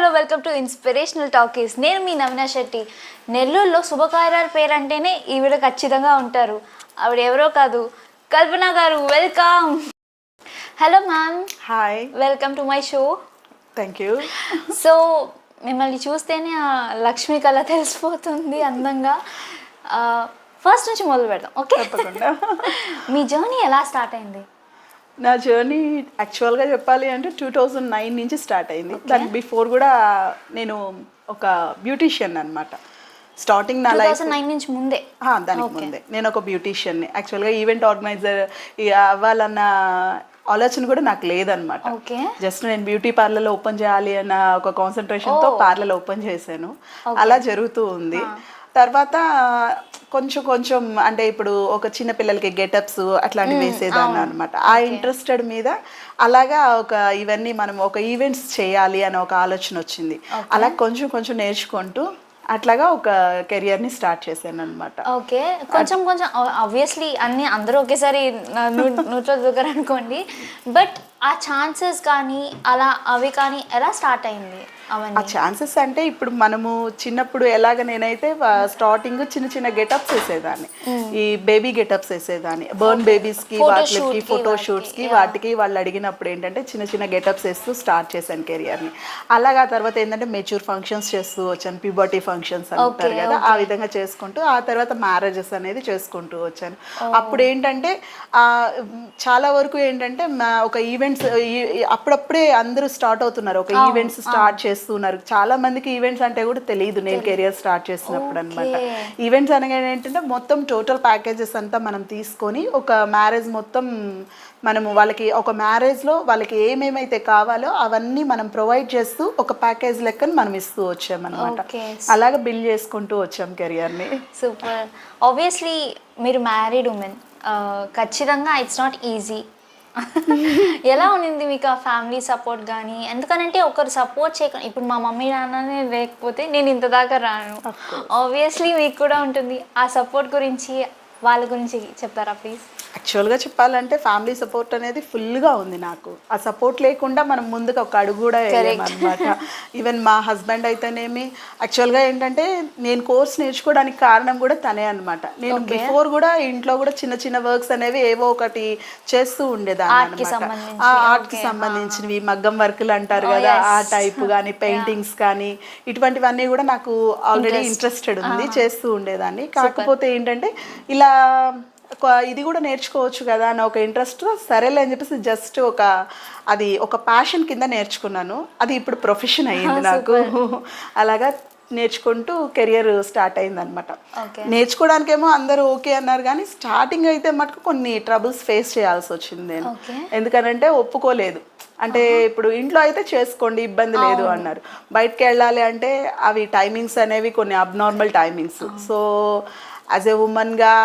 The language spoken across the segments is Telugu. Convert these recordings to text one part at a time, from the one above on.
Hello welcome to inspirational talkies. నేను మీ నవీనా శెట్టి. నెల్లూరులో శుభకార్యాల పేరు అంటేనే ఈవిడ ఖచ్చితంగా ఉంటారు. ఆవిడ ఎవరో కాదు, కల్పన గారు. Welcome. Hello ma'am. Hi, welcome to my show. Thank you. So మిమ్మల్ని చూస్తేనే ఆ లక్ష్మి కళ తెలిసిపోతుంది అందంగా. ఫస్ట్ నుంచి మొదలు పెడదాం, ఓకే? తప్పకుండా. మీ జర్నీ ఎలా స్టార్ట్ అయింది? నా జర్నీ యాక్చువల్గా చెప్పాలి అంటే 2009 నుంచి స్టార్ట్ అయింది. దానికి బిఫోర్ కూడా నేను ఒక బ్యూటీషియన్ అనమాట. స్టార్టింగ్ నా లైఫ్ 2009 నుంచి ముందే. దానికి ముందే నేను ఒక బ్యూటీషియన్ని. యాక్చువల్గా ఈవెంట్ ఆర్గనైజర్ అవ్వాలన్న ఆలోచన కూడా నాకు లేదనమాట. జస్ట్ నేను బ్యూటీ పార్లర్ ఓపెన్ చేయాలి అన్న ఒక కాన్సన్ట్రేషన్తో పార్లర్ ఓపెన్ చేశాను. అలా జరుగుతూ ఉంది. తర్వాత కొంచెం కొంచెం అంటే ఇప్పుడు ఒక చిన్న పిల్లలకి గెటప్స్ అట్లాంటివి వేసేదాన్ని అనమాట. ఆ ఇంట్రెస్టెడ్ మీద అలాగా ఇవన్నీ మనం ఒక ఈవెంట్స్ చేయాలి అనే ఒక ఆలోచన వచ్చింది. అలా కొంచెం కొంచెం నేర్చుకుంటూ అట్లాగా ఒక కెరియర్ని స్టార్ట్ చేశాను అనమాట. ఓకే, కొంచెం కొంచెం ఆబ్వియస్లీ అన్నీ అందరూ ఒకేసారి నూట్లో దూకరు అనుకోండి. బట్ ఆ ఛాన్సెస్ కానీ అవి కానీ ఎలా స్టార్ట్ అయింది? ఆ ఛాన్సెస్ అంటే ఇప్పుడు మనము చిన్నప్పుడు ఎలాగ నేనైతే స్టార్టింగ్ చిన్న చిన్న గెటప్స్ వేసేదాన్ని. ఈ బేబీ గెటప్స్ వేసేదాన్ని. బర్న్ బేబీస్కి వాటికి ఫోటోషూట్స్కి వాటికి వాళ్ళు అడిగినప్పుడు ఏంటంటే చిన్న చిన్న గెటప్స్ వేస్తూ స్టార్ట్ చేశాను కెరియర్ని. అలాగా తర్వాత ఏంటంటే మెచ్యూర్ ఫంక్షన్స్ చేస్తూ వచ్చాను. ప్యూబర్టీ ఫంక్షన్స్ అంటారు కదా, ఆ విధంగా చేసుకుంటూ ఆ తర్వాత మ్యారేజెస్ అనేది చేసుకుంటూ వచ్చాను. అప్పుడు ఏంటంటే చాలా వరకు ఏంటంటే ఒక ఈవెంట్స్ అప్పుడప్పుడే అందరూ స్టార్ట్ అవుతున్నారు. ఒక ఈవెంట్స్ స్టార్ట్ చేస్తున్నారు. చాలా మందికి ఈవెంట్స్ అంటే కూడా తెలియదు నేను కెరియర్ స్టార్ట్ చేసినప్పుడు అనమాట. ఈవెంట్స్ అనగా ఏంటంటే మొత్తం టోటల్ ప్యాకేజెస్ అంతా మనం తీసుకొని ఒక మ్యారేజ్ మొత్తం మనము వాళ్ళకి ఒక మ్యారేజ్లో వాళ్ళకి ఏమేమైతే కావాలో అవన్నీ మనం ప్రొవైడ్ చేస్తూ ఒక ప్యాకేజ్ లెక్కని మనం ఇస్తూ వచ్చామన్నమాట. అలాగే బిల్డ్ చేసుకుంటూ వచ్చాం కెరియర్ని. సూపర్. ఆబ్వియస్లీ మీరు మ్యారీడ్ ఉమెన్, ఖచ్చితంగా ఇట్స్ నాట్ ఈజీ. ఎలా ఉన్నింది మీకు ఆ ఫ్యామిలీ సపోర్ట్ కానీ? ఎందుకనంటే ఒకరు సపోర్ట్ చేయకుండా, ఇప్పుడు మా మమ్మీ నాన్ననే లేకపోతే నేను ఇంత దాకా రాను. ఆబ్వియస్లీ మీకు కూడా ఉంటుంది. ఆ సపోర్ట్ గురించి వాళ్ళ గురించి చెప్తారా ప్లీజ్? యాక్చువల్గా చెప్పాలంటే ఫ్యామిలీ సపోర్ట్ అనేది ఫుల్గా ఉంది నాకు. ఆ సపోర్ట్ లేకుండా మనం ముందుకు ఒక అడుగు కూడా వేయలేమన్నమాట. ఈవెన్ మా హస్బెండ్ అయితేనేమి యాక్చువల్గా ఏంటంటే నేను కోర్స్ నేర్చుకోవడానికి కారణం కూడా తనే అనమాట. నేను బిఫోర్ కూడా ఇంట్లో కూడా చిన్న చిన్న వర్క్స్ అనేవి ఏవో ఒకటి చేస్తూ ఉండేదాన్ని అనమాట. ఆర్ట్కి సంబంధించినవి, మగ్గం వర్కులు అంటారు కదా, ఆ టైప్ కానీ పెయింటింగ్స్ కానీ ఇటువంటివన్నీ కూడా నాకు ఆల్రెడీ ఇంట్రెస్టెడ్ ఉంది, చేస్తూ ఉండేదాన్ని. కాకపోతే ఏంటంటే ఇలా ఇది కూడా నేర్చుకోవచ్చు కదా అని ఒక ఇంట్రెస్ట్, సరేలే అని చెప్పేసి జస్ట్ అది ఒక ప్యాషన్ కింద నేర్చుకున్నాను. అది ఇప్పుడు ప్రొఫెషన్ అయ్యింది నాకు. అలాగా నేర్చుకుంటూ కెరియర్ స్టార్ట్ అయిందనమాట. నేర్చుకోవడానికేమో అందరూ ఓకే అన్నారు కానీ స్టార్టింగ్ అయితే మటుకు కొన్ని ట్రబుల్స్ ఫేస్ చేయాల్సి వచ్చింది నేను. ఎందుకనంటే ఒప్పుకోలేదు. అంటే ఇప్పుడు ఇంట్లో అయితే చేసుకోండి ఇబ్బంది లేదు అన్నారు. బయటకు వెళ్ళాలి అంటే అవి టైమింగ్స్ అనేవి కొన్ని abnormal timings. So as a ఉమెన్గా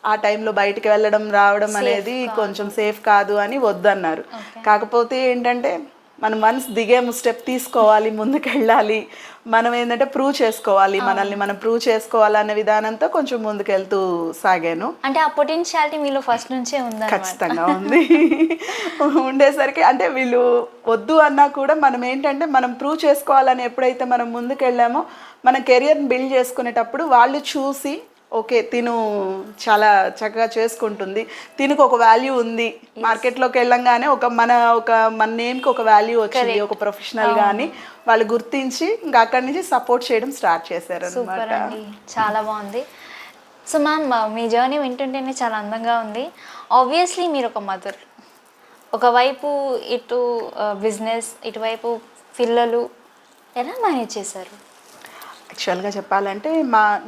ఆ టైంలో బయటికి వెళ్ళడం రావడం అనేది కొంచెం సేఫ్ కాదు అని వద్దన్నారు. కాకపోతే ఏంటంటే మనం వన్స్ దిగేము, స్టెప్ తీసుకోవాలి, ముందుకు వెళ్ళాలి, మనం ఏంటంటే ప్రూవ్ చేసుకోవాలి, మనల్ని మనం ప్రూవ్ చేసుకోవాలనే విధానంతో కొంచెం ముందుకు వెళ్తూ సాగాను. అంటే ఆ పొటెన్షియాలిటీ మీలో ఫస్ట్ నుంచే ఉంది? ఖచ్చితంగా ఉంది. ఉండేసరికి అంటే వీళ్ళు వద్దు అన్నా కూడా మనం ఏంటంటే మనం ప్రూవ్ చేసుకోవాలని ఎప్పుడైతే మనం ముందుకు వెళ్ళామో మన కెరియర్ని బిల్డ్ చేసుకునేటప్పుడు వాళ్ళు చూసి ఓకే తిను చాలా చక్కగా చేసుకుంటుంది, తినుకు ఒక వాల్యూ ఉంది, మార్కెట్లోకి వెళ్ళంగానే మన నేమ్కి ఒక వాల్యూ వచ్చింది, ఒక ప్రొఫెషనల్ గాని వాళ్ళు గుర్తించి ఇంకా అక్కడి నుంచి సపోర్ట్ చేయడం స్టార్ట్ చేశారు అనమాట. చాలా బాగుంది. సో మ్యామ్, మీ జర్నీ వింటుంటేనే చాలా అందంగా ఉంది. ఆబ్వియస్లీ మీరు ఒక మదర్, ఒకవైపు ఇటు బిజినెస్, ఇటువైపు పిల్లలు, ఎలా మేనేజ్ చేశారు? యాక్చువల్గా చెప్పాలంటే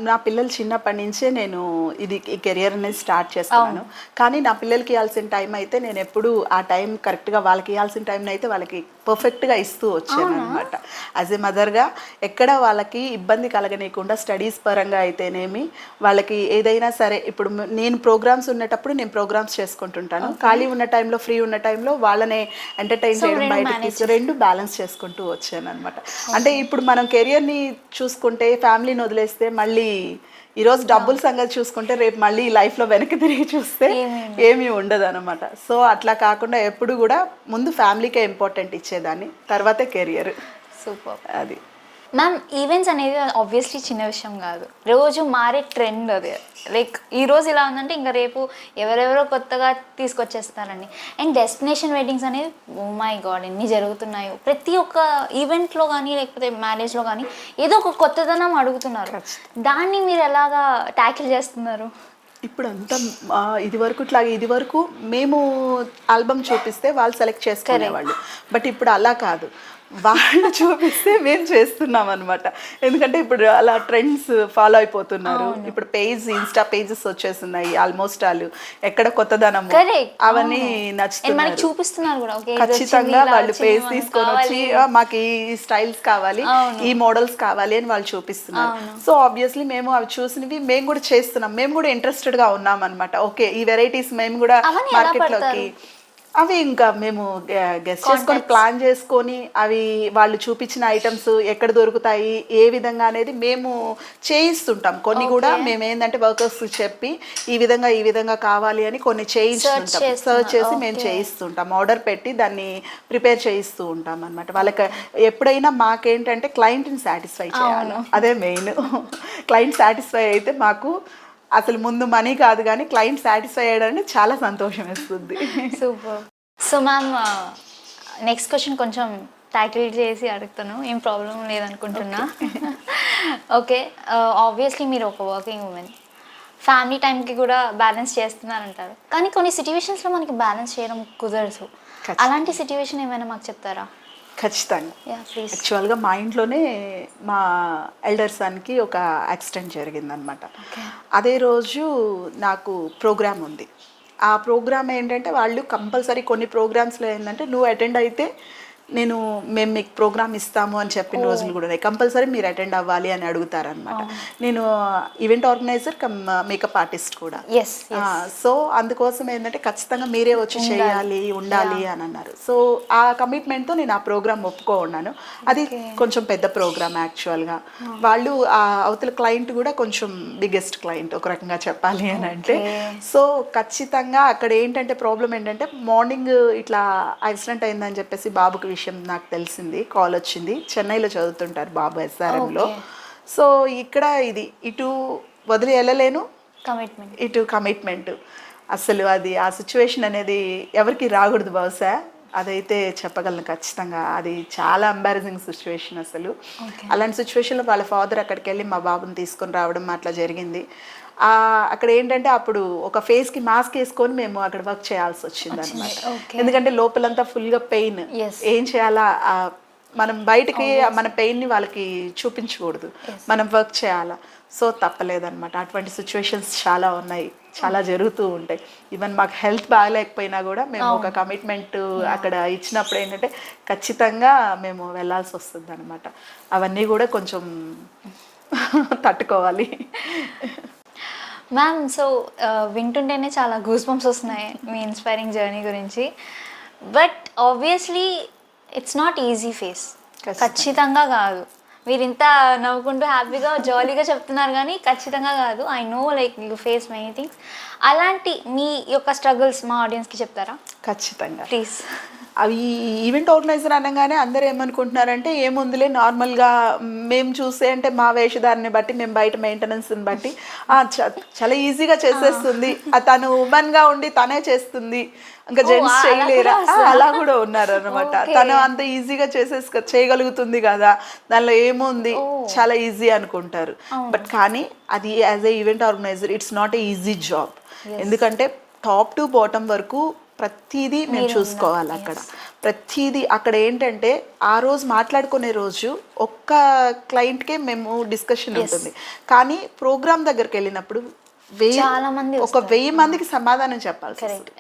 నా పిల్లలు చిన్నప్పటి నుంచే నేను ఈ కెరియర్ అనేది స్టార్ట్ చేస్తున్నాను. కానీ నా పిల్లలకి ఇవ్వాల్సిన టైం అయితే నేను ఎప్పుడు ఆ టైం కరెక్ట్గా వాళ్ళకి ఇవ్వాల్సిన టైంని అయితే వాళ్ళకి పర్ఫెక్ట్గా ఇస్తూ వచ్చాను అనమాట. యాజ్ ఏ మదర్గా ఎక్కడ వాళ్ళకి ఇబ్బంది కలగనీయకుండా స్టడీస్ పరంగా అయితేనేమి, వాళ్ళకి ఏదైనా సరే ఇప్పుడు నేను ప్రోగ్రామ్స్ ఉన్నప్పుడు నేను ప్రోగ్రామ్స్ చేసుకుంటుంటాను, ఖాళీ ఉన్న టైంలో ఫ్రీ ఉన్న టైంలో వాళ్ళనే ఎంటర్టైన్ చేయడం, బయటకి రెండు బ్యాలెన్స్ చేసుకుంటూ వచ్చాను అనమాట. అంటే ఇప్పుడు మనం కెరియర్ని చూసుకుంటే ఫ్యామిలీని వదిలేస్తే మళ్ళీ ఈరోజు డబ్బుల సంగతి చూసుకుంటే రేపు మళ్ళీ లైఫ్లో వెనక్కి తిరిగి చూస్తే ఏమీ ఉండదు అనమాట. సో అట్లా కాకుండా ఎప్పుడు కూడా ముందు ఫ్యామిలీకే ఇంపార్టెంట్ ఇచ్చేదాన్ని, తర్వాతే కెరియర్. సూపర్. అది. మ్యామ్ ఈవెంట్స్ అనేది ఆబ్వియస్లీ చిన్న విషయం కాదు, రోజు మారే ట్రెండ్ అది. లైక్ ఈ రోజు ఇలా ఉందంటే ఇంకా రేపు ఎవరెవరో కొత్తగా తీసుకొచ్చేస్తారండి. అండ్ డెస్టినేషన్ వెడ్డింగ్స్ అనేది ఓ మై గాడ్ ఎన్ని జరుగుతున్నాయో. ప్రతి ఒక్క ఈవెంట్లో కానీ లేకపోతే మ్యారేజ్లో కానీ ఏదో ఒక కొత్తదనం అడుగుతున్నారు. దాన్ని మీరు ఎలాగా ట్యాకిల్ చేస్తున్నారు? ఇప్పుడు అంతా ఇది వరకు మేము ఆల్బమ్ చూపిస్తే వాళ్ళు సెలెక్ట్ చేసుకునేవాళ్ళు. బట్ ఇప్పుడు అలా కాదు, వాళ్ళు చూపిస్తే మేము చేస్తున్నాం అనమాట. ఎందుకంటే ఇప్పుడు అలా ట్రెండ్స్ ఫాలో అయిపోతున్నారు. ఇప్పుడు ఇన్స్టా పేజెస్ వచ్చేస్తున్నాయి ఆల్మోస్ట్ వాళ్ళు. ఎక్కడ కొత్తదనము అవన్నీ నచ్చుతున్నాయి, చూపిస్తున్నారు కూడా. ఖచ్చితంగా వాళ్ళు పేజ్ తీసుకొని వచ్చి మాకు ఈ స్టైల్స్ కావాలి, ఈ మోడల్స్ కావాలి అని వాళ్ళు చూపిస్తున్నారు. సో ఆబ్వియస్లీ మేము అవి చూసినవి మేము కూడా చేస్తున్నాం, మేము కూడా ఇంట్రెస్టెడ్ గా ఉన్నాం అనమాట. ఓకే ఈ వెరైటీస్ మేము కూడా మార్కెట్లోకి అవి ఇంకా మేము గెస్ట్ చేసుకొని ప్లాన్ చేసుకొని అవి వాళ్ళు చూపించిన ఐటమ్స్ ఎక్కడ దొరుకుతాయి ఏ విధంగా అనేది మేము చేయిస్తుంటాం. కొన్ని కూడా మేము ఏంటంటే వర్కర్స్ చెప్పి ఈ విధంగా కావాలి అని కొన్ని చేయిస్తుంటాం, సర్చ్ చేసి మేము చేయిస్తుంటాం, ఆర్డర్ పెట్టి దాన్ని ప్రిపేర్ చేయిస్తూ ఉంటాం అనమాట. వాళ్ళకి ఎప్పుడైనా మాకేంటంటే క్లయింట్ని సాటిస్ఫై చేయాలి, అదే మెయిన్. క్లయింట్ సాటిస్ఫై అయితే మాకు అసలు ముందు మనీ కాదు కానీ క్లయింట్ సాటిస్ఫై అయ్యడానికి చాలా సంతోషం వేస్తుంది. Super. So ma'am next question కొంచెం ట్యాకిల్ చేసి అడుగుతాను, ఏం ప్రాబ్లం లేదనుకుంటున్నా. ఓకే ఆబ్వియస్లీ మీరు ఒక వర్కింగ్ ఉమెన్, ఫ్యామిలీ టైంకి కూడా బ్యాలెన్స్ చేస్తున్నారంటారు, కానీ కొన్ని సిచ్యువేషన్స్లో మనకి బ్యాలెన్స్ చేయడం కుదరదు. అలాంటి సిచ్యువేషన్ ఏమైనా మాకు చెప్తారా? ఖచ్చితంగా. యాక్చువల్గా మా ఇంట్లోనే మా ఎల్డర్ సన్కి ఒక యాక్సిడెంట్ జరిగిందనమాట. అదే రోజు నాకు ప్రోగ్రామ్ ఉంది. ఆ ప్రోగ్రామ్ ఏంటంటే వాళ్ళు కంపల్సరీ కొన్ని ప్రోగ్రామ్స్లో ఏంటంటే నువ్వు అటెండ్ అయితే మేము మీకు ప్రోగ్రామ్ ఇస్తాము అని చెప్పిన రోజులు కూడా ఉన్నాయి. కంపల్సరీ మీరు అటెండ్ అవ్వాలి అని అడుగుతారనమాట. నేను event organiser cum makeup artist కూడా. సో అందుకోసం ఏంటంటే ఖచ్చితంగా మీరే వచ్చి చేయాలి ఉండాలి అని అన్నారు. సో ఆ కమిట్మెంట్తో నేను ఆ ప్రోగ్రామ్ ఒప్పుకున్నాను. అది కొంచెం పెద్ద ప్రోగ్రామ్ యాక్చువల్గా. వాళ్ళు ఆ అవతల క్లయింట్ కూడా కొంచెం బిగ్గెస్ట్ క్లయింట్ ఒక రకంగా చెప్పాలి అని అంటే. సో ఖచ్చితంగా అక్కడ ఏంటంటే ప్రాబ్లం ఏంటంటే మార్నింగ్ ఇట్లా యాక్సిడెంట్ అయిందని చెప్పేసి బాబుకి విషయం నాకు తెలిసింది, కాల్ వచ్చింది. చెన్నైలో చదువుతుంటారు బాబు SRMలో. సో ఇక్కడ ఇది ఇటు వదిలి వెళ్ళలేను, ఇటు కమిట్మెంట్. అసలు అది ఆ సిచ్యువేషన్ అనేది ఎవరికి రాకూడదు బహుశా, అదైతే చెప్పగలను ఖచ్చితంగా. అది చాలా ఎంబారసింగ్ సిచ్యువేషన్ అసలు. అలాంటి సిచ్యువేషన్లో వాళ్ళ ఫాదర్ అక్కడికి వెళ్ళి మా బాబుని తీసుకొని రావడం అట్లా జరిగింది. అక్కడ ఏంటంటే అప్పుడు ఒక ఫేస్కి మాస్క్ వేసుకొని మేము అక్కడ వర్క్ చేయాల్సి వచ్చింది అనమాట. ఎందుకంటే లోపలంతా ఫుల్గా పెయిన్, ఏం చేయాలా మనం బయటికి మన పెయిన్ని వాళ్ళకి చూపించకూడదు, మనం వర్క్ చేయాలా. సో తప్పలేదన్నమాట. అటువంటి సిచ్యువేషన్స్ చాలా ఉన్నాయి, చాలా జరుగుతూ ఉంటాయి. ఈవెన్ మాకు హెల్త్ బాగాలేకపోయినా కూడా మేము ఒక కమిట్మెంట్ అక్కడ ఇచ్చినప్పుడు ఏంటంటే ఖచ్చితంగా మేము వెళ్ళాల్సి వస్తుంది అనమాట. అవన్నీ కూడా కొంచెం తట్టుకోవాలి. మ్యామ్ సో వింటుంటేనే చాలా గూస్ బంప్స్ వస్తున్నాయి మీ ఇన్స్పైరింగ్ జర్నీ గురించి. But obviously it's not easy face, ఖచ్చితంగా కాదు. మీరు ఇంత నవ్వుకుంటూ హ్యాపీగా జాలీగా చెప్తున్నారు కానీ ఖచ్చితంగా కాదు. I know like you face many things. అలాంటి మీ యొక్క స్ట్రగుల్స్ మా ఆడియన్స్కి చెప్తారా? ఖచ్చితంగా ప్లీజ్. అవి ఈవెంట్ ఆర్గనైజర్ అనగానే అందరూ ఏమనుకుంటున్నారంటే ఏముందిలే నార్మల్గా మేము చూసే అంటే మా వేషధారిని బట్టి మేము బయట మెయింటెనెన్స్ని బట్టి చాలా ఈజీగా చేసేస్తుంది, తను ఉమెన్గా ఉండి తనే చేస్తుంది, ఇంకా జెంట్స్ చేయలేరా, అలా కూడా ఉన్నారు అనమాట. తను అంత ఈజీగా చేయగలుగుతుంది కదా, దానిలో ఏముంది చాలా ఈజీ అనుకుంటారు. బట్ కానీ అది as a event organiser it's not a easy job. ఎందుకంటే టాప్ టు బాటమ్ వరకు ప్రతిదీ మేము చూసుకోవాలి. ప్రతిదీ అక్కడ ఏంటంటే ఆ రోజు మాట్లాడుకునే రోజు ఒక్క క్లయింట్కే మేము డిస్కషన్ ఉంటుంది, కానీ ప్రోగ్రామ్ దగ్గరికి వెళ్ళినప్పుడు 1000 మందికి సమాధానం చెప్పాలి.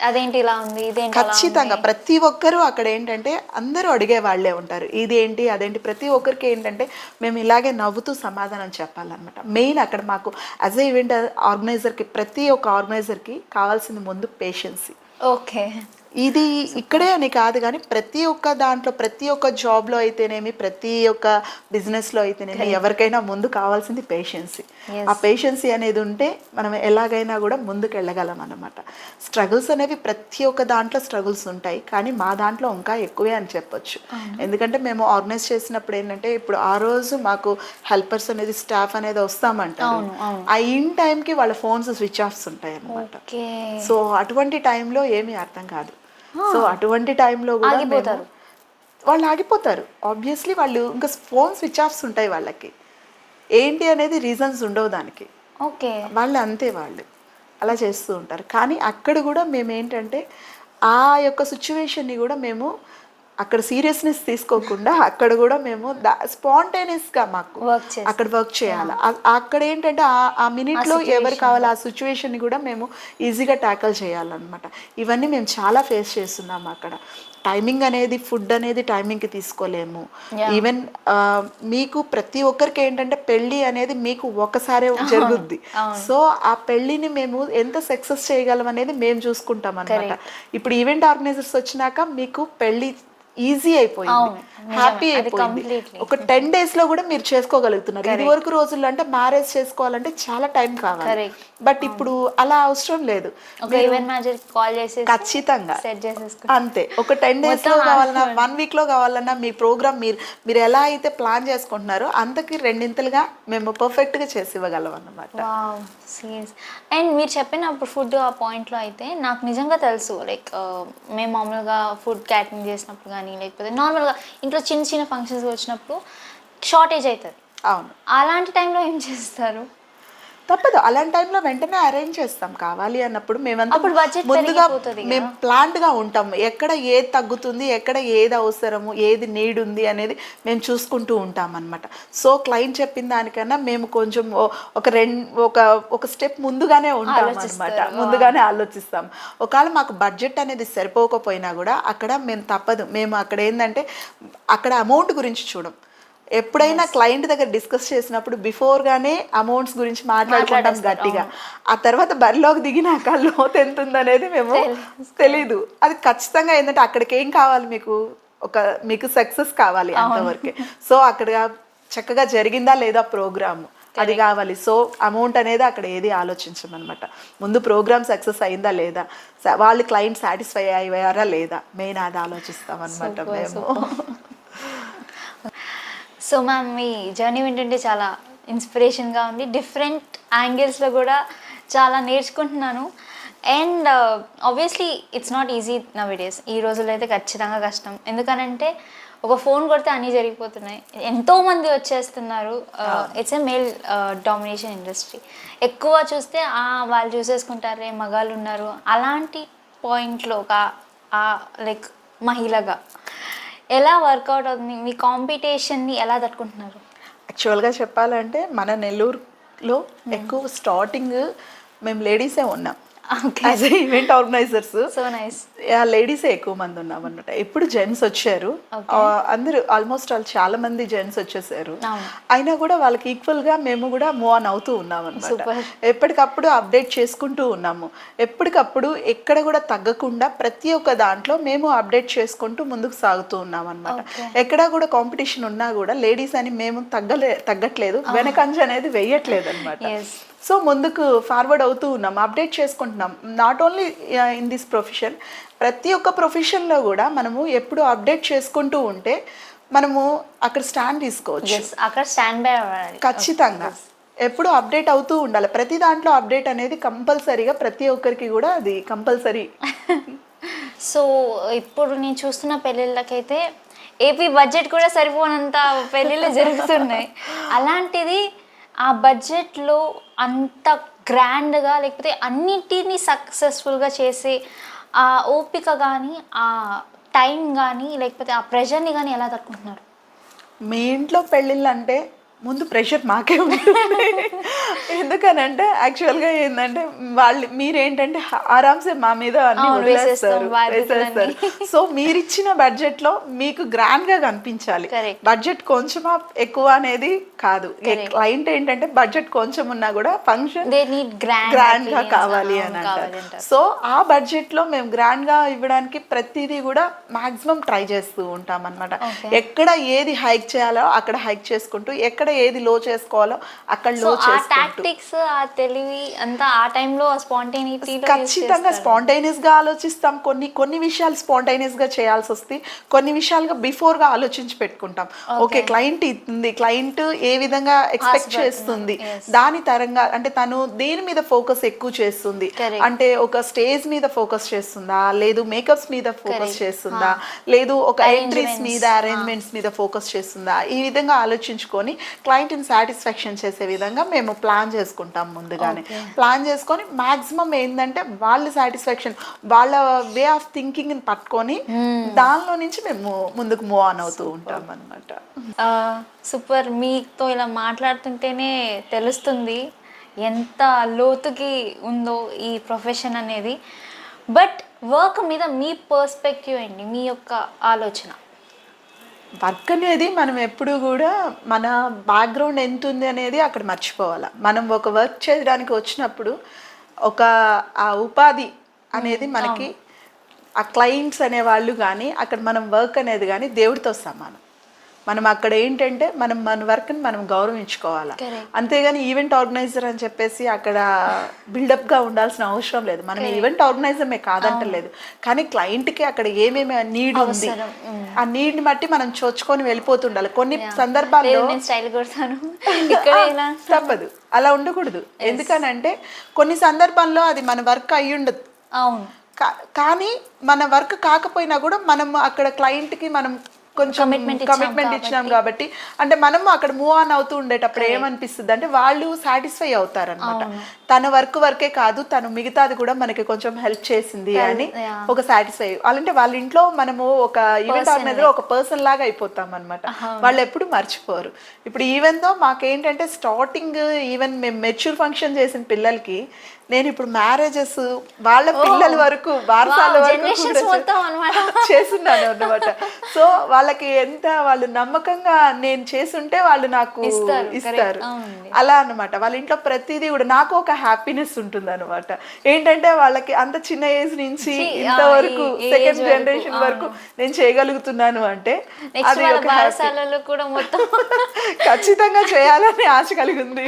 అదేంటి ఇలా ఉంది, ఖచ్చితంగా ప్రతి ఒక్కరు అక్కడ ఏంటంటే అందరూ అడిగే వాళ్ళే ఉంటారు, ఇదేంటి అదేంటి. ప్రతి ఒక్కరికి ఏంటంటే మేము ఇలాగే నవ్వుతూ సమాధానం చెప్పాలన్నమాట. మెయిన్ అక్కడ మాకు యాజ్ ఏ ఈవెంట్ ఆర్గనైజర్కి ప్రతి ఒక్క ఆర్గనైజర్కి కావాల్సింది ముందు పేషెన్సీ. ఓకే, ఇది ఇక్కడే అని కాదు కానీ ప్రతి ఒక్క దాంట్లో, ప్రతి ఒక్క జాబ్లో అయితేనేమి, ప్రతి ఒక్క బిజినెస్లో అయితేనేమి, ఎవరికైనా ముందు కావాల్సింది పేషెన్సీ. ఆ పేషెన్సీ అనేది ఉంటే మనం ఎలాగైనా కూడా ముందుకు వెళ్ళగలం అన్నమాట. స్ట్రగుల్స్ అనేవి ప్రతి ఒక్క దాంట్లో స్ట్రగుల్స్ ఉంటాయి, కానీ మా దాంట్లో ఇంకా ఎక్కువే అని చెప్పొచ్చు. ఎందుకంటే మేము ఆర్గనైజ్ చేసినప్పుడు ఏంటంటే, ఇప్పుడు ఆ రోజు మాకు హెల్పర్స్ అనేది, స్టాఫ్ అనేది వస్తామంటారు, ఆ ఇన్ టైంకి వాళ్ళ ఫోన్స్ స్విచ్ ఆఫ్స్ ఉంటాయి అన్నమాట. సో అటువంటి టైంలో ఏమీ అర్థం కాదు. సో అటువంటి టైంలో కూడా వాళ్ళు ఆగిపోతారు. ఆబ్వియస్లీ వాళ్ళు ఇంకా ఫోన్ స్విచ్ ఆఫ్స్ ఉంటాయి వాళ్ళకి, ఏంటి అనేది రీజన్స్ ఉండవు దానికి. ఓకే, వాళ్ళు అంతే, వాళ్ళు అలా చేస్తూ ఉంటారు. కానీ అక్కడ కూడా మేము ఏంటంటే ఆ యొక్క సిచ్యువేషన్ని కూడా మేము అక్కడ సీరియస్నెస్ తీసుకోకుండా అక్కడ కూడా మేము స్పాంటేనియస్గా మాకు అక్కడ వర్క్ చేయాలి. అక్కడ ఏంటంటే ఆ మినిట్లో ఎవరు కావాలి ఆ సిచ్యువేషన్ని కూడా మేము ఈజీగా ట్యాకల్ చేయాలన్నమాట. ఇవన్నీ మేము చాలా ఫేస్ చేస్తున్నాము అక్కడ. టైమింగ్ అనేది, ఫుడ్ అనేది టైమింగ్కి తీసుకోలేము. ఈవెన్ మీకు ప్రతి ఒక్కరికి ఏంటంటే పెళ్ళి అనేది మీకు ఒకసారే జరుగుద్ది. సో ఆ పెళ్ళిని మేము ఎంత సక్సెస్ చేయగలం అనేది మేము చూసుకుంటాం అనమాట. ఇప్పుడు ఈవెంట్ ఆర్గనైజర్స్ వచ్చినాక మీకు పెళ్ళి ఈజీ అయిపోయింది, హ్యాపీ అయిపోయింది. ఒక 10 days లో కూడా మీరు చేసుకోగలుగుతున్నారు. ఇది వరకు రోజుల్లో అంటే మ్యారేజ్ చేసుకోవాలంటే చాలా టైం కావాలి, బట్ ఇప్పుడు అలా అవసరం లేదు. ఖచ్చితంగా అంతే. ఒక 10 days లో కావాలన్నా, 1 week లో కావాలన్నా మీ ప్రోగ్రామ్ మీరు ఎలా అయితే ప్లాన్ చేసుకుంటున్నారో అంతకి రెండింతలుగా మేము పర్ఫెక్ట్ గా చేసి ఇవ్వగలం అన్నమాట. అండ్ మీరు చెప్పినప్పుడు ఫుడ్ ఆ పాయింట్లో అయితే నాకు నిజంగా తెలుసు, లైక్ మేము మామూలుగా ఫుడ్ క్యాటరింగ్ చేసినప్పుడు కానీ, లేకపోతే నార్మల్గా ఇంట్లో చిన్న చిన్న ఫంక్షన్స్ వచ్చినప్పుడు షార్టేజ్ అవుతుంది. అవును, అలాంటి టైంలో ఏం చేస్తారు? తప్పదు, అలాంటి టైంలో వెంటనే అరేంజ్ చేస్తాం. కావాలి అన్నప్పుడు మేమంతా ముందుగా మేము ప్లాన్డ్గా ఉంటాము. ఎక్కడ ఏది తగ్గుతుంది, ఎక్కడ ఏది అవసరము, ఏది నీడ్ ఉంది అనేది మేము చూసుకుంటూ ఉంటాం అనమాట. సో క్లయింట్ చెప్పిన దానికన్నా మేము కొంచెం ఒక స్టెప్ ముందుగానే ఉంటాం అనమాట, ముందుగానే ఆలోచిస్తాం. ఒకవేళ మాకు బడ్జెట్ అనేది సరిపోకపోయినా కూడా అక్కడ మేము తప్పదు, మేము అక్కడ ఏంటంటే అక్కడ అమౌంట్ గురించి చూడం. ఎప్పుడైనా క్లయింట్ దగ్గర డిస్కస్ చేసినప్పుడు బిఫోర్గానే అమౌంట్స్ గురించి మాట్లాడుకుంటాం గట్టిగా. ఆ తర్వాత బరిలోకి దిగినాక లోతు ఎంత ఉందనేది మేము తెలీదు. అది ఖచ్చితంగా ఏంటంటే అక్కడికి ఏం కావాలి, మీకు సక్సెస్ కావాలి అంతవరకే. సో అక్కడ చక్కగా జరిగిందా లేదా ప్రోగ్రామ్, అది కావాలి. సో అమౌంట్ అనేది అక్కడ ఏది ఆలోచించమన్నమాట. ముందు ప్రోగ్రామ్ సక్సెస్ అయిందా లేదా, వాళ్ళు క్లయింట్ సాటిస్ఫై అయ్యారా లేదా, మెయిన్ అది ఆలోచిస్తాం అనమాట మేము. సో మ్యామ్, మీ జర్నీ వింటుంటే చాలా ఇన్స్పిరేషన్గా ఉంది. డిఫరెంట్ యాంగిల్స్లో కూడా చాలా నేర్చుకుంటున్నాను. And obviously it's not easy now days. ఈ రోజుల్లో అయితే ఖచ్చితంగా కష్టం. ఎందుకనంటే ఒక ఫోన్ కొడితే అన్నీ జరిగిపోతున్నాయి, ఎంతోమంది వచ్చేస్తున్నారు. It's a male domination industry. ఎక్కువ చూస్తే వాళ్ళు చూసేసుకుంటారే, మగాళ్ళు ఉన్నారు. అలాంటి పాయింట్లో ఒక లైక్ మహిళగా ఎలా వర్కౌట్ అవుతుంది? మీ కాంపిటీషన్ని ఎలా తట్టుకుంటున్నారు? యాక్చువల్గా చెప్పాలంటే మన నెల్లూరులో ఎక్కువ స్టార్టింగ్ మేము లేడీసే ఉన్నాం as a event organizers. So nice. లేడీసే ఎక్కువ మంది ఉన్నాం అనమాట. ఎప్పుడు జెంట్స్ వచ్చారు, అందరూ ఆల్మోస్ట్ చాలా మంది జెంట్స్ వచ్చేసారు. అయినా కూడా వాళ్ళకి ఈక్వల్గా మేము కూడా మూవ్ ఆన్ అవుతూ ఉన్నాం అనమాట. ఎప్పటికప్పుడు అప్డేట్ చేసుకుంటూ ఉన్నాము. ఎప్పటికప్పుడు ఎక్కడ కూడా తగ్గకుండా ప్రతి ఒక్క దాంట్లో మేము అప్డేట్ చేసుకుంటూ ముందుకు సాగుతూ ఉన్నాం అనమాట. ఎక్కడా కూడా కాంపిటీషన్ ఉన్నా కూడా లేడీస్ అని మేము తగ్గట్లేదు, వెనకంజ అనేది వెయ్యట్లేదు అనమాట. సో ముందుకు ఫార్వర్డ్ అవుతూ ఉన్నాం, అప్డేట్ చేసుకుంటున్నాం. Not only in this profession, ప్రతి ఒక్క ప్రొఫెషన్లో కూడా మనము ఎప్పుడు అప్డేట్ చేసుకుంటూ ఉంటే మనము అక్కడ స్టాండ్ తీసుకోవచ్చు. అక్కడ స్టాండ్ బై ఖచ్చితంగా ఎప్పుడు అప్డేట్ అవుతూ ఉండాలి. ప్రతి దాంట్లో అప్డేట్ అనేది కంపల్సరీగా ప్రతి ఒక్కరికి కూడా అది కంపల్సరీ. సో ఇప్పుడు నేను చూస్తున్న పెళ్ళిళ్ళకైతే ఏపీ బడ్జెట్ కూడా సరిపోనంత పెళ్ళిళ్ళు జరుగుతున్నాయి. అలాంటిది ఆ బడ్జెట్లో అంత గ్రాండ్గా, లేకపోతే అన్నిటినీ సక్సెస్ఫుల్గా చేసే ఆ ఓపిక కానీ, ఆ టైం కానీ, లేకపోతే ఆ ప్రెషర్ని కానీ ఎలా తట్టుకుంటున్నారు? మీ ఇంట్లో పెళ్ళిళ్ళు అంటే ముందు ప్రెషర్ మాకే ఉంటుంది. ఎందుకనంటే యాక్చువల్గా ఏంటంటే మీరేంటంటే ఆరామ్సే మా మీద అన్ని వదిలేస్తారు. సో మీరిచ్చిన బడ్జెట్లో మీకు గ్రాండ్గా కనిపించాలి. బడ్జెట్ కొంచెం ఎక్కువ అనేది కాదు. క్లయింట్ ఏంటంటే బడ్జెట్ కొంచెం ఉన్నా కూడా ఫంక్షన్ గ్రాండ్గా కావాలి అని అంటారు. సో ఆ బడ్జెట్లో మేము గ్రాండ్గా ఇవ్వడానికి ప్రతిదీ కూడా మాక్సిమం ట్రై చేస్తూ ఉంటాం అనమాట. ఎక్కడ ఏది హైక్ చేయాలో అక్కడ హైక్ చేసుకుంటూ, ఎక్కడ ఏది లో చేసుకోవాలో అక్కడ లో టాక్టిక్స్, ఆ తెలివి అంతా ఆ టైంలో స్పాంటేనిటీ ఖచ్చితంగా స్పాంటేనియస్ గా ఆలోచిస్తాం. కొన్ని విషయాలు స్పాంటేనియస్ గా చేయాల్సి వస్తే, కొన్ని విషయాలుగా బిఫోర్ గా ఆలోచించి పెట్టుకుంటాం. ఓకే క్లయింట్ ఇస్తుంది, క్లయింట్ ఏ విధంగా ఎక్స్పెక్ట్ చేస్తుంది, దాని తరంగా అంటే తను దేని మీద ఫోకస్ ఎక్కువ చేస్తుంది అంటే ఒక స్టేజ్ మీద ఫోకస్ చేస్తుందా, లేదు మేకప్స్ మీద ఫోకస్ చేస్తుందా, లేదు ఒక ఎంట్రీస్ మీద అరేంజ్మెంట్స్ మీద ఫోకస్ చేస్తుందా, ఈ విధంగా ఆలోచించుకొని క్లయింట్ని సాటిస్ఫాక్షన్ చేసే విధంగా మేము ప్లాన్ చేసుకుంటాం. ముందుగానే ప్లాన్ చేసుకొని మ్యాక్సిమం ఏంటంటే వాళ్ళ సాటిస్ఫాక్షన్, వాళ్ళ వే ఆఫ్ థింకింగ్ని పట్టుకొని దానిలో నుంచి మేము ముందుకు మూవ్ ఆన్ అవుతూ ఉంటాం అనమాట. సూపర్. మీతో ఇలా మాట్లాడుతుంటేనే తెలుస్తుంది ఎంత లోతుకి ఉందో ఈ ప్రొఫెషన్ అనేది. బట్ వర్క్ మీద మీ పర్స్పెక్టివ్ ఏంటి, మీ యొక్క ఆలోచన? వర్క్ అనేది మనం ఎప్పుడు కూడా మన బ్యాక్గ్రౌండ్ ఎంత ఉంది అనేది అక్కడ మర్చిపోవాలి. మనం ఒక వర్క్ చేయడానికి వచ్చినప్పుడు ఒక ఆ ఉపాధి అనేది మనకి ఆ క్లయింట్స్ అనేవాళ్ళు కానీ అక్కడ మనం వర్క్ అనేది కానీ దేవుడితో సమానం. మనం అక్కడ ఏంటంటే మన వర్క్ని మనం గౌరవించుకోవాలి. అంతేగాని ఈవెంట్ ఆర్గనైజర్ అని చెప్పేసి అక్కడ బిల్డప్గా ఉండాల్సిన అవసరం లేదు. మనం ఈవెంట్ ఆర్గనైజర్మే కాదంటలేదు, కానీ క్లయింట్కి అక్కడ ఏమేమి నీడ్ ఉంది ఆ నీడ్ని బట్టి మనం చొచ్చుకొని వెళ్ళిపోతుండాలి. కొన్ని సందర్భాల్లో తప్పదు, అలా ఉండకూడదు. ఎందుకనంటే కొన్ని సందర్భాల్లో అది మన వర్క్ అయ్యి ఉండదు, కానీ మన వర్క్ కాకపోయినా కూడా మనం అక్కడ క్లయింట్కి మనం కొంచెం కమిట్మెంట్ ఇచ్చినాం కాబట్టి అంటే మనము అక్కడ మూవ్ ఆన్ అవుతూ ఉండేటప్పుడు ఏమనిపిస్తుంది అంటే వాళ్ళు సాటిస్ఫై అవుతారనమాట. తన వర్కే కాదు, తను మిగతాది కూడా మనకి కొంచెం హెల్ప్ చేసింది అని ఒక సాటిస్ఫై. అంటే వాళ్ళ ఇంట్లో మనము ఒక ఈవెంట్ ఆర్గనైజర్ ఒక పర్సన్ లాగా అయిపోతాం అనమాట. వాళ్ళు ఎప్పుడు మర్చిపోరు. ఇప్పుడు ఈవెన్ తో మాకేంటంటే స్టార్టింగ్ ఈవెన్ మేము మెచ్యూర్ ఫంక్షన్ చేసిన పిల్లలకి నేను ఇప్పుడు మ్యారేజెస్ వాళ్ళ పిల్లల వరకు బారసాల వరకు చేస్తున్నాను అనమాట. సో వాళ్ళకి ఎంత వాళ్ళు నమ్మకంగా నేను చేస్తుంటే వాళ్ళు నాకు ఇస్తారు అలా అనమాట. వాళ్ళ ఇంట్లో ప్రతిదీ కూడా నాకు ఒక హ్యాపీనెస్ ఉంటుంది అనమాట. ఏంటంటే వాళ్ళకి అంత చిన్న ఏజ్ నుంచి ఇంతవరకు సెకండ్ జనరేషన్ వరకు నేను చేయగలుగుతున్నాను అంటే అది ఖచ్చితంగా చేయాలని ఆశ కలిగింది.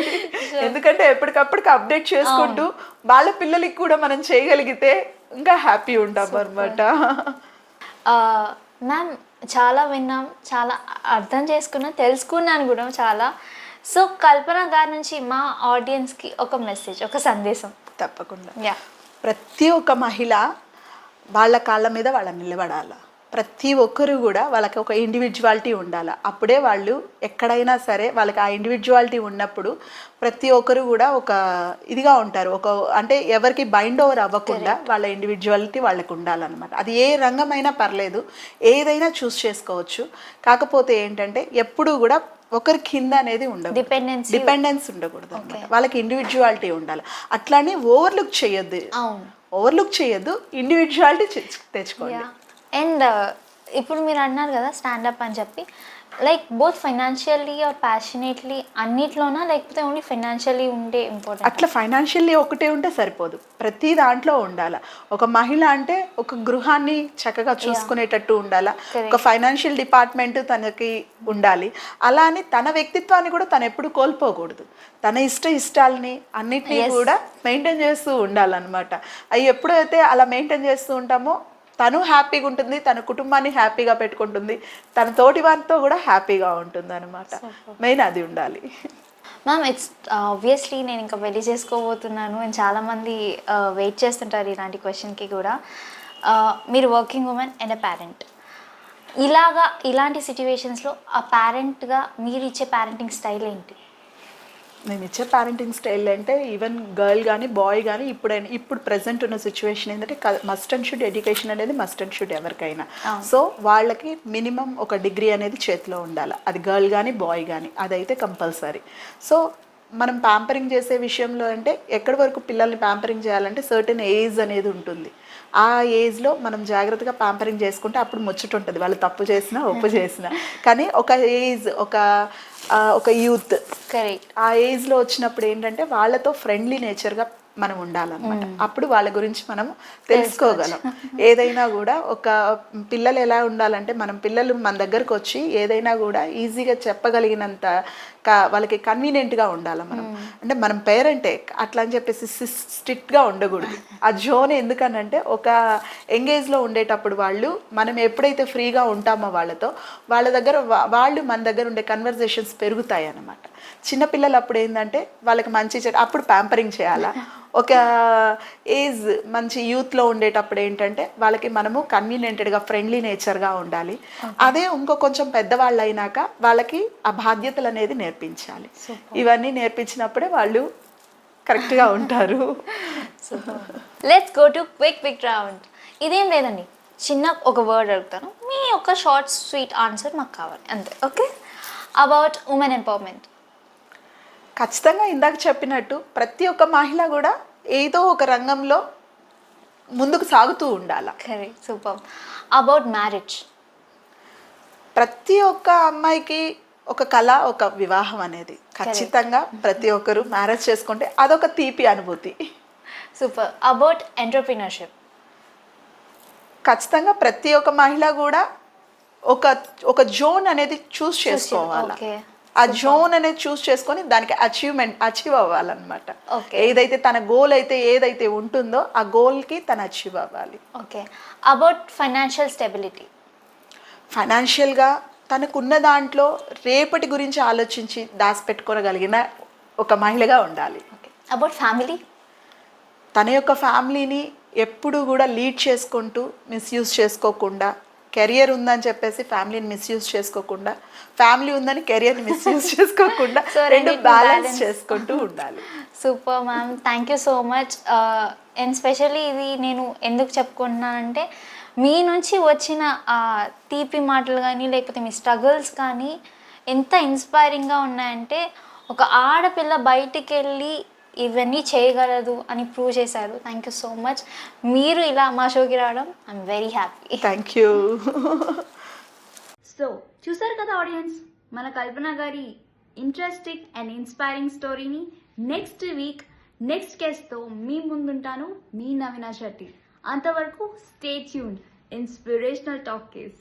ఎందుకంటే ఎప్పటికప్పటికి అప్డేట్ చేసుకుంటూ వాళ్ళ పిల్లలకి కూడా మనం చేయగలిగితే ఇంకా హ్యాపీ ఉంటాం అనమాట. మ్యామ్ చాలా విన్నాం, చాలా అర్థం చేసుకున్నాం, తెలుసుకున్నాను కూడా చాలా. సో కల్పన గారి నుంచి మా ఆడియన్స్కి ఒక మెసేజ్, ఒక సందేశం. తప్పకుండా. ప్రతి ఒక్క మహిళ వాళ్ళ కాళ్ళ మీద వాళ్ళ నిలబడాలి. ప్రతి ఒక్కరు కూడా వాళ్ళకి ఒక ఇండివిజువాలిటీ ఉండాలి. అప్పుడే వాళ్ళు ఎక్కడైనా సరే వాళ్ళకి ఆ ఇండివిజువాలిటీ ఉన్నప్పుడు ప్రతి ఒక్కరు కూడా ఒక ఇదిగా ఉంటారు. ఒక అంటే ఎవరికి బైండ్ ఓవర్ అవ్వకుండా వాళ్ళ ఇండివిజువాలిటీ వాళ్ళకి ఉండాలన్నమాట. అది ఏ రంగమైనా పర్లేదు, ఏదైనా చూస్ చేసుకోవచ్చు. కాకపోతే ఏంటంటే ఎప్పుడు కూడా ఒకరి కింద అనేది ఉండదు, డిపెండెన్స్ ఉండకూడదు అనమాట. వాళ్ళకి ఇండివిజువాలిటీ ఉండాలి. అట్లానే ఓవర్లుక్ చేయొద్దు, ఇండివిజువాలిటీ తెచ్చుకోండి. అండ్ ఇప్పుడు మీరు అన్నారు కదా స్టాండప్ అని చెప్పి, like both financially or passionately అన్నిట్లోనా, లేకపోతే ఓన్లీ ఫైనాన్షియల్లీ ఉంటే ఇంపార్టెంట్? అట్లా ఫైనాన్షియల్లీ ఒకటే ఉంటే సరిపోదు, ప్రతి దాంట్లో ఉండాలి. ఒక మహిళ అంటే ఒక గృహాన్ని చక్కగా చూసుకునేటట్టు ఉండాలి, ఒక ఫైనాన్షియల్ డిపార్ట్మెంట్ తనకి ఉండాలి. అలా అని తన వ్యక్తిత్వాన్ని కూడా తను ఎప్పుడు కోల్పోకూడదు. తన ఇష్టాలని అన్నిటినీ కూడా మెయింటైన్ చేస్తూ ఉండాలన్నమాట. అవి ఎప్పుడైతే అలా మెయింటైన్ చేస్తూ ఉంటామో తను హ్యాపీగా ఉంటుంది, తన కుటుంబాన్ని హ్యాపీగా పెట్టుకుంటుంది, తన తోటి వారితో కూడా హ్యాపీగా ఉంటుంది అనమాట. మెయిన్ అది ఉండాలి. మ్యామ్ ఇట్స్ ఆబ్వియస్లీ నేను ఇంకా పెళ్లి చేసుకోబోతున్నాను అండ్ చాలామంది వెయిట్ చేస్తుంటారు ఇలాంటి క్వశ్చన్కి కూడా. మీరు working women and a parent, ఇలాంటి సిచ్యువేషన్స్లో ఆ పేరెంట్గా మీరు ఇచ్చే పేరెంటింగ్ స్టైల్ ఏంటి? నేను ఇచ్చే పేరెంటింగ్ స్టైల్ అంటే ఈవెన్ గర్ల్ కానీ బాయ్ కానీ ఇప్పుడు ప్రజెంట్ ఉన్న సిచ్యువేషన్ ఏంటంటే మస్ట్ అండ్ షుడ్ ఎడ్యుకేషన్ అనేది మస్ట్ అండ్ షుడ్ ఎవరికైనా. సో వాళ్ళకి మినిమం ఒక డిగ్రీ అనేది చేతిలో ఉండాలి, అది గర్ల్ కానీ బాయ్ కానీ, అదైతే కంపల్సరీ. సో మనం ప్యాంపరింగ్ చేసే విషయంలో అంటే ఎక్కడి వరకు పిల్లల్ని ప్యాంపరింగ్ చేయాలంటే సర్టెన్ ఏజ్ అనేది ఉంటుంది. ఆ ఏజ్లో మనం జాగ్రత్తగా ప్యాంపరింగ్ చేసుకుంటే అప్పుడు ముచ్చట ఉంటుంది, వాళ్ళు తప్పు చేసినా ఒప్పు చేసినా. కానీ ఒక ఏజ్ ఒక యూత్ కరెక్ట్, ఆ ఏజ్లో వచ్చినప్పుడు ఏంటంటే వాళ్ళతో ఫ్రెండ్లీ నేచర్గా మనం ఉండాలన్నమాట. అప్పుడు వాళ్ళ గురించి మనం తెలుసుకోగలం. ఏదైనా కూడా ఒక పిల్లలు ఎలా ఉండాలంటే పిల్లలు మన దగ్గరకు వచ్చి ఏదైనా కూడా ఈజీగా చెప్పగలిగినంత వాళ్ళకి కన్వీనియంట్గా ఉండాలి. అంటే మనం పేరెంటే అట్లా అని చెప్పేసి స్ట్రిక్ట్గా ఉండకూడదు. ఆ జోన్ ఎందుకనంటే ఒక ఎంగేజ్లో ఉండేటప్పుడు మనం ఎప్పుడైతే ఫ్రీగా ఉంటామో వాళ్ళ దగ్గర వాళ్ళు మన దగ్గర ఉండే కన్వర్జేషన్స్ పెరుగుతాయి అన్నమాట. చిన్నపిల్లలు అప్పుడు ఏంటంటే వాళ్ళకి మంచి అప్పుడు ప్యాంపరింగ్ చేయాలా. ఒక ఏజ్ మంచి యూత్లో ఉండేటప్పుడు ఏంటంటే వాళ్ళకి మనము కన్వీనియంటెడ్గా ఫ్రెండ్లీ నేచర్గా ఉండాలి. అదే కొంచెం పెద్దవాళ్ళు అయినాక వాళ్ళకి ఆ బాధ్యతలు అనేది నేర్పించాలి. ఇవన్నీ నేర్పించినప్పుడే వాళ్ళు కరెక్ట్గా ఉంటారు. Let's go to quick round. ఇదేం లేదండి, చిన్న ఒక వర్డ్ అడుగుతాను, మీ ఒక షార్ట్ స్వీట్ ఆన్సర్ మాకు కావాలి అంతే. Okay, about women empowerment. ఖచ్చితంగా ఇందాక చెప్పినట్టు ప్రతి ఒక్క మహిళ కూడా ఏదో ఒక రంగంలో ముందుకు సాగుతూ ఉండాలి. Correct, super. About marriage. ప్రతి ఒక్క అమ్మాయికి ఒక కళ, ఒక వివాహం అనేది ఖచ్చితంగా ప్రతి ఒక్కరు మ్యారేజ్ చేసుకుంటే అదొక తీపి అనుభూతి. సూపర్. About entrepreneurship. ఖచ్చితంగా ప్రతి ఒక్క మహిళ కూడా ఒక జోన్ అనేది చూస్ చేసుకోవాలి. ఆ జోన్ అనేది చూస్ చేసుకొని దానికి అచీవ్ అవ్వాలన్నమాట. ఏదైతే తన గోల్ అయితే ఏదైతే ఉంటుందో ఆ గోల్కి తను అచీవ్ అవ్వాలి. ఓకే. About financial stability. ఫైనాన్షియల్గా తనకున్న దాంట్లో రేపటి గురించి ఆలోచించి దాచిపెట్టుకోగలిగిన ఒక మహిళగా ఉండాలి. ఓకే. About family. తన యొక్క ఫ్యామిలీని ఎప్పుడు కూడా లీడ్ చేసుకుంటూ మిస్యూజ్ చేసుకోకుండా, కెరియర్ ఉందని చెప్పేసి ఫ్యామిలీని మిస్యూజ్ చేసుకోకుండా, ఫ్యామిలీ ఉందని కెరియర్ని మిస్యూజ్ చేసుకోకుండా రెండు బ్యాలెన్స్ చేసుకుంటూ ఉండాలి. Super ma'am, thank you so much. And specially ఇది నేను ఎందుకు చెప్పుకుంటున్నానంటే మీ నుంచి వచ్చిన తీపి మాటలు కానీ లేకపోతే మీ స్ట్రగుల్స్ కానీ ఎంత ఇన్స్పైరింగ్గా ఉన్నాయంటే ఒక ఆడపిల్ల బయటికి వెళ్ళి ఇవన్నీ చేయగలదు అని ప్రూవ్ చేశారు. Thank you so much. మీరు ఇలా మా షోకి రావడం I'm very happy. Thank you. So చూసారు కదా ఆడియన్స్, మన కల్పన గారి ఇంట్రెస్టింగ్ అండ్ ఇన్స్పైరింగ్ స్టోరీని. నెక్స్ట్ వీక్ నెక్స్ట్ గెస్ట్తో మీ ముందుంటాను, మీ నవీనా శెట్టి. అంతవరకు stay tuned. Inspirational talk case.